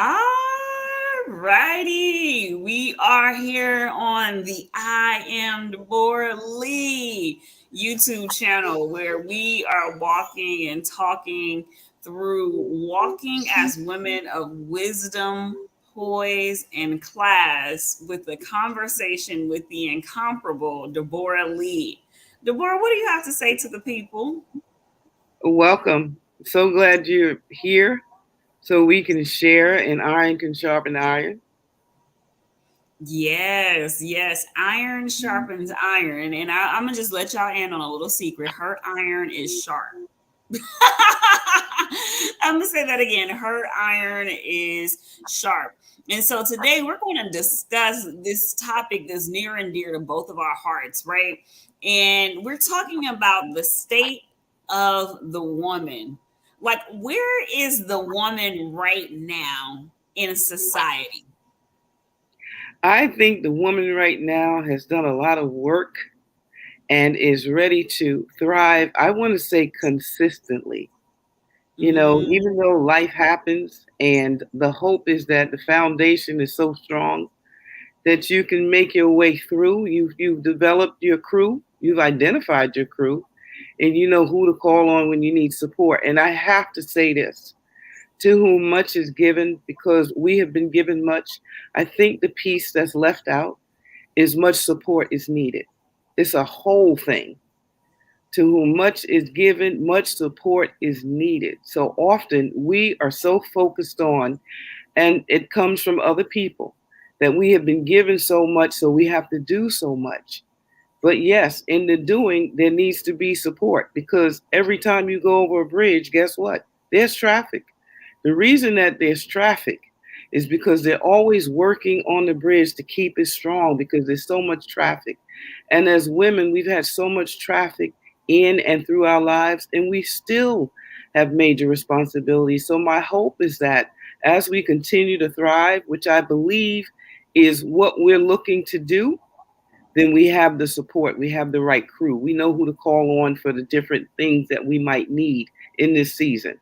All righty. We are here on the I Am Deborah Lee YouTube channel where we are walking and talking through walking as women of wisdom, poise, and class with the conversation with the incomparable Deborah Lee. Deborah, what do you have to say to the people? Welcome. So glad you're here so we can share and iron can sharpen iron. Yes, yes. Iron sharpens iron. And I'm going to just let y'all in on a little secret. Her iron is sharp. I'm going to say that again. Her iron is sharp. And so today we're going to discuss this topic that's near and dear to both of our hearts, right? And we're talking about the state of the woman. Like, where is the woman right now in society? I think the woman right now has done a lot of work and is ready to thrive. I want to say consistently. Even though life happens and the hope is that the foundation is so strong that you can make your way through. You've developed your crew, you've identified your crew, and you know who to call on when you need support. And I have to say this, to whom much is given, because we have been given much. I think the piece that's left out is much support is needed. It's a whole thing. To whom much is given, much support is needed. So often we are so focused on, and it comes from other people, that we have been given so much, so we have to do so much. But yes, in the doing, there needs to be support because every time you go over a bridge, guess what? There's traffic. The reason that there's traffic is because they're always working on the bridge to keep it strong because there's so much traffic. And as women, we've had so much traffic in and through our lives, and we still have major responsibilities. So, my hope is that as we continue to thrive, which I believe is what we're looking to do, then we have the support, we have the right crew, we know who to call on for the different things that we might need in this season.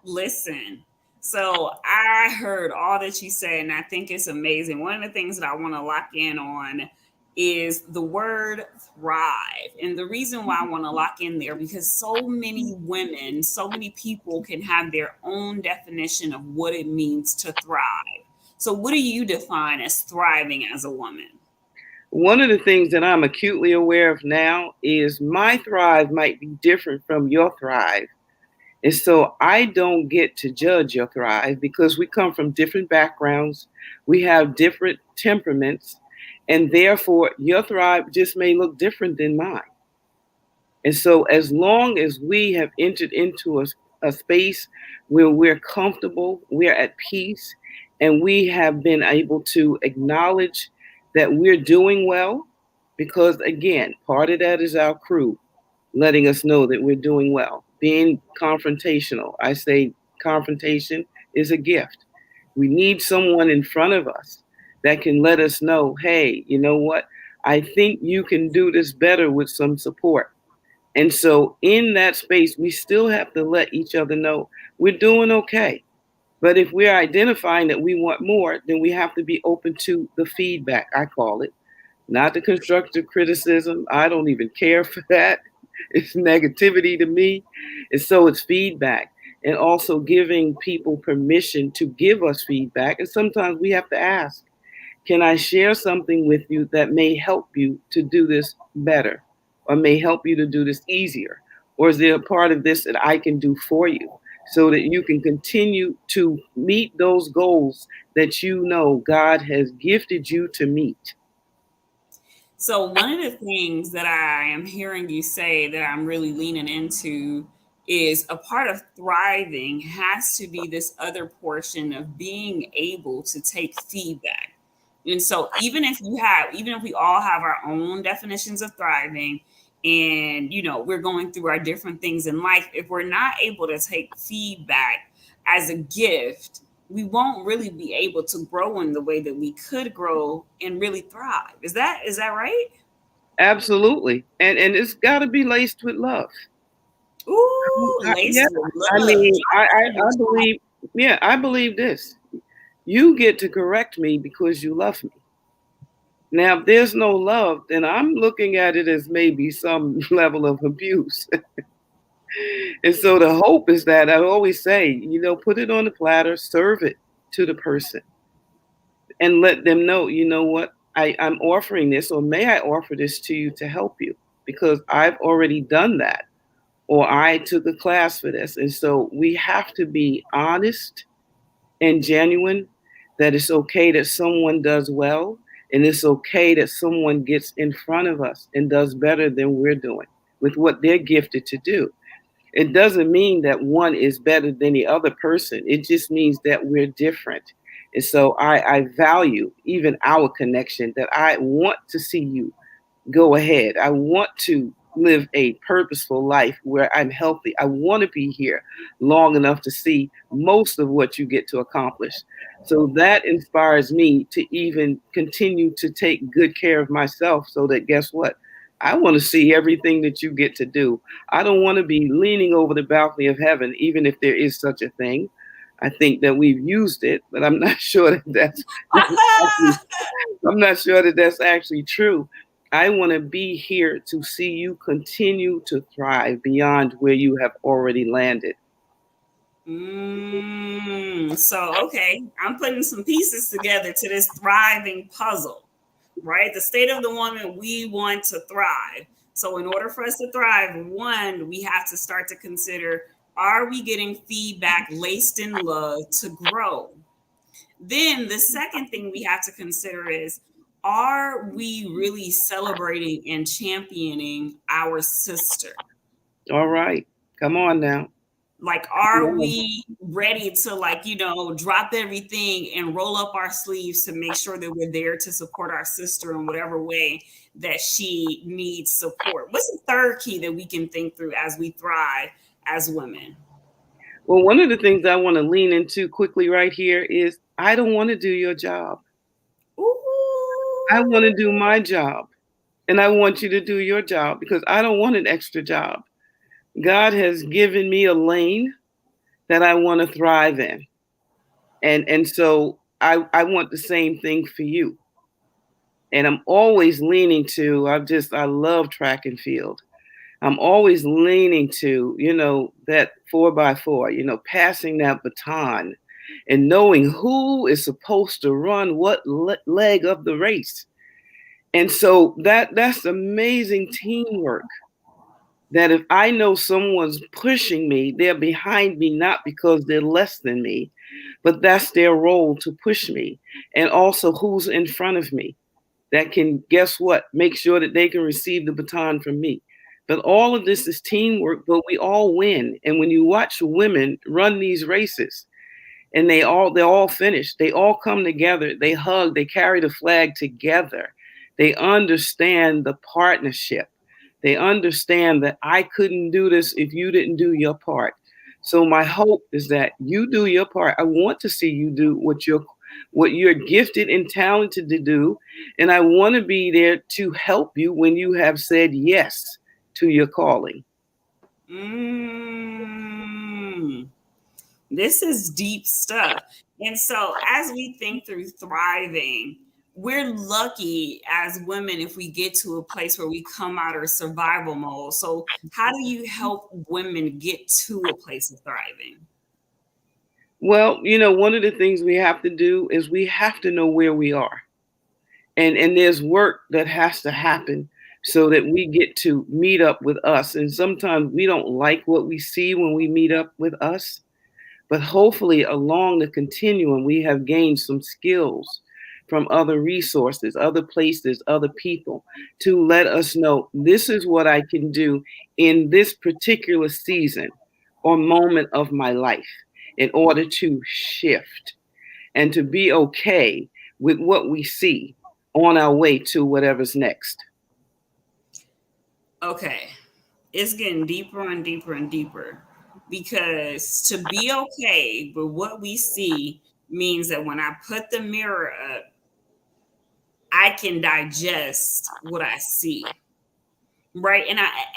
Listen, so I heard all that you said, and I think it's amazing. One of the things that I want to lock in on is the word thrive. And the reason why I want to lock in there because so many women, so many people can have their own definition of what it means to thrive. So, what do you define as thriving as a woman? One of the things that I'm acutely aware of now is my thrive might be different from your thrive. And so I don't get to judge your thrive because we come from different backgrounds, we have different temperaments, and therefore your thrive just may look different than mine. And so, as long as we have entered into a space where we're comfortable, we're at peace, and we have been able to acknowledge that we're doing well, because again, part of that is our crew letting us know that we're doing well. Being confrontational, I say confrontation is a gift. We need someone in front of us that can let us know, hey, you know what? I think you can do this better with some support. And so, in that space, we still have to let each other know we're doing okay. But if we're identifying that we want more, then we have to be open to the feedback, I call it, not the constructive criticism. I don't even care for that. It's negativity to me. And so, it's feedback and also giving people permission to give us feedback. And sometimes we have to ask, can I share something with you that may help you to do this better or may help you to do this easier? Or is there a part of this that I can do for you so that you can continue to meet those goals that you know God has gifted you to meet? So, one of the things that I am hearing you say that I'm really leaning into is a part of thriving has to be this other portion of being able to take feedback. And so, even if we all have our own definitions of thriving, and we're going through our different things in life, if we're not able to take feedback as a gift, we won't really be able to grow in the way that we could grow and really thrive. Is that right? Absolutely. And it's got to be laced with love. Ooh, Yeah, laced with I love. mean, Drop that in the I believe chat. Yeah, I believe this. You get to correct me because you love me. Now, if there's no love, then I'm looking at it as maybe some level of abuse. And so the hope is that I always say, put it on the platter, serve it to the person, and let them know, you know what, I'm offering this, or may I offer this to you to help you because I've already done that, or I took a class for this. And so we have to be honest and genuine that it's okay that someone does well, and it's okay that someone gets in front of us and does better than we're doing with what they're gifted to do. It doesn't mean that one is better than the other person. It just means that we're different. And so I value even our connection, that I want to see you go ahead. I want to live a purposeful life where I'm healthy. I want to be here long enough to see most of what you get to accomplish. So that inspires me to even continue to take good care of myself, so that, guess what? I want to see everything that you get to do. I don't want to be leaning over the balcony of heaven, even if there is such a thing. I think that we've used it, but I'm not sure that that's I'm not sure that that's actually true. I want to be here to see you continue to thrive beyond where you have already landed. So, okay, I'm putting some pieces together to this thriving puzzle, right? The state of the woman, we want to thrive. So, in order for us to thrive, one, we have to start to consider, are we getting feedback laced in love to grow? Then, the second thing we have to consider is, are we really celebrating and championing our sister? All right. Come on now. Like, Come are on. we ready to, like, drop everything and roll up our sleeves to make sure that we're there to support our sister in whatever way that she needs support? What's the third key that we can think through as we thrive as women? Well, one of the things I want to lean into quickly right here is I don't want to do your job. I want to Ooh. do my job. And I want you to do your job because I don't want an extra job. God has given me a lane that I want to thrive in. And so I want the same thing for you. And I'm always leaning to, I love track and field. I'm always leaning to, that 4x4, passing that baton and knowing who is supposed to run what leg of the race. And so that's amazing teamwork. That if I know someone's pushing me, they're behind me not because they're less than me, but that's their role to push me. And also who's in front of me that can, guess what, make sure that they can receive the baton from me. But all of this is teamwork, but we all win. And when you watch women run these races and they're all finished, they all come together, they hug, they carry the flag together. They understand the partnership. They understand that I couldn't do this if you didn't do your part. So my hope is that you do your part. I want to see you do what you're gifted and talented to do, and I want to be there to help you when you have said yes to your calling. Mm. This is deep stuff. And so, as we think through thriving, we're lucky as women if we get to a place where we come out of survival mode. So, how do you help women get to a place of thriving? Well, one of the things we have to do is we have to know where we are. And there's work that has to happen so that we get to meet up with us. And sometimes we don't like what we see when we meet up with us, but hopefully along the continuum we have gained some skills from other resources, other places, other people, to let us know this is what I can do in this particular season or moment of my life in order to shift and to be okay with what we see on our way to whatever's next. Okay, it's getting deeper and deeper and deeper because to be okay with what we see means that when I put the mirror up, I can digest what I see. Right.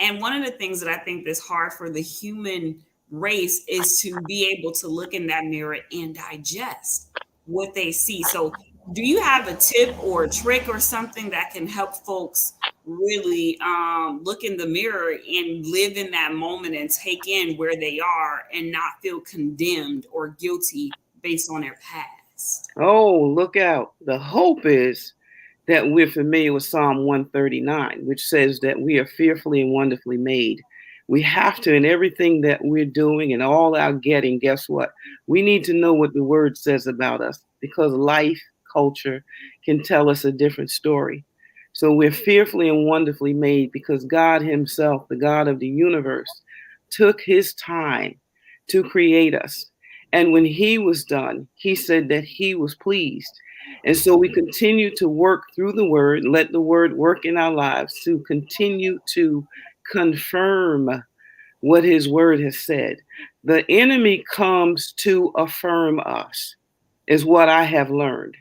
And one of the things that I think that's hard for the human race is to be able to look in that mirror and digest what they see. So, do you have a tip or a trick or something that can help folks really look in the mirror and live in that moment and take in where they are and not feel condemned or guilty based on their past? Oh, look out. The hope is that we're familiar with Psalm 139, which says that we are fearfully and wonderfully made. We have to, in everything that we're doing and all our getting, guess what? We need to know what the word says about us, because life, culture can tell us a different story. So we're fearfully and wonderfully made because God Himself, the God of the universe, took His time to create us. And when He was done, He said that He was pleased. And so we continue to work through the word, let the word work in our lives to continue to confirm what his word has said. The enemy comes to affirm us, is what I have learned.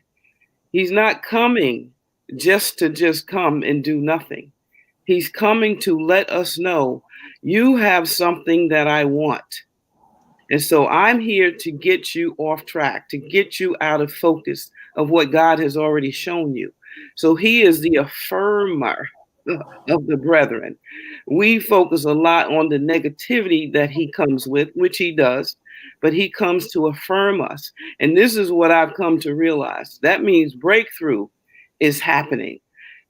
He's not coming just come and do nothing. He's coming to let us know you have something that I want. And so I'm here to get you off track, to get you out of focus of what God has already shown you. So He is the affirmer of the brethren. We focus a lot on the negativity that He comes with, which He does, but He comes to affirm us. And this is what I've come to realize. That means breakthrough is happening.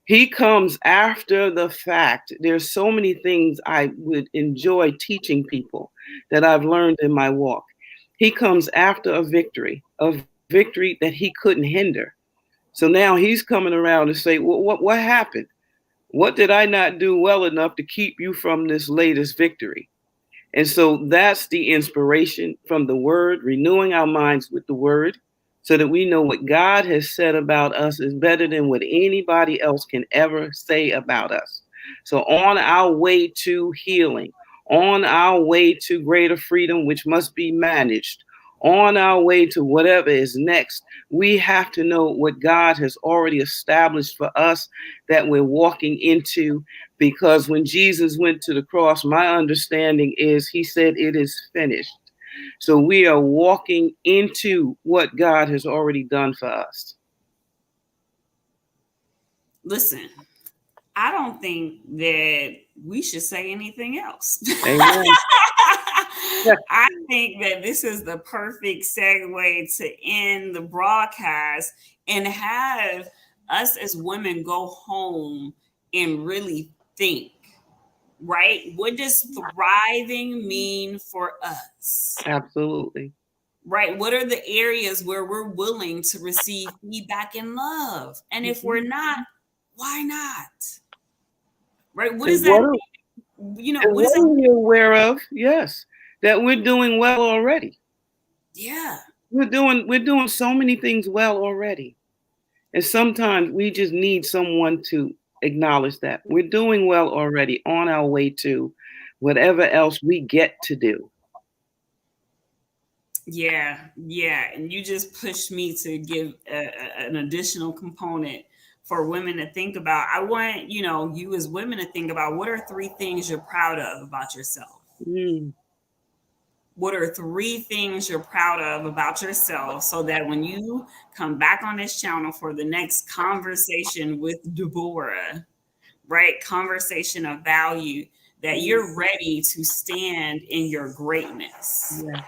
He comes after the fact. There's so many things I would enjoy teaching people that I've learned in my walk. He comes after a victory that he couldn't hinder. So now he's coming around to say, well, what happened? What did I not do well enough to keep you from this latest victory? And so that's the inspiration from the word, renewing our minds with the word, so that we know what God has said about us is better than what anybody else can ever say about us. So on our way to healing, on our way to greater freedom, which must be managed, on our way to whatever is next, we have to know what God has already established for us that we're walking into. Because when Jesus went to the cross, my understanding is He said, "It is finished." So we are walking into what God has already done for us. Listen, I don't think that we should say anything else. Amen. I think that this is the perfect segue to end the broadcast and have us as women go home and really think, right? What does thriving mean for us? Absolutely. Right? What are the areas where we're willing to receive feedback and love? And if we're not, why not? Right? What does And that what mean? You know, and what is what it? are we aware of? Yes, that we're doing well already. Yeah. We're doing so many things well already. And sometimes we just need someone to acknowledge that we're doing well already on our way to whatever else we get to do. Yeah, yeah, and you just pushed me to give an additional component for women to think about. I want, you as women to think about what are three things you're proud of about yourself? Mm, What are three things you're proud of about yourself so that when you come back on this channel for the next conversation with Deborah, right? Conversation of value, that you're ready to stand in your greatness. yeah.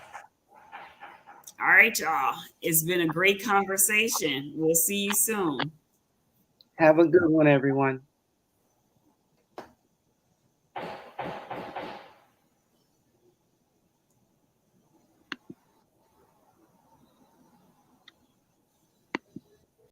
All right, y'all. It's been a great conversation. We'll see you soon. Have a good one, everyone.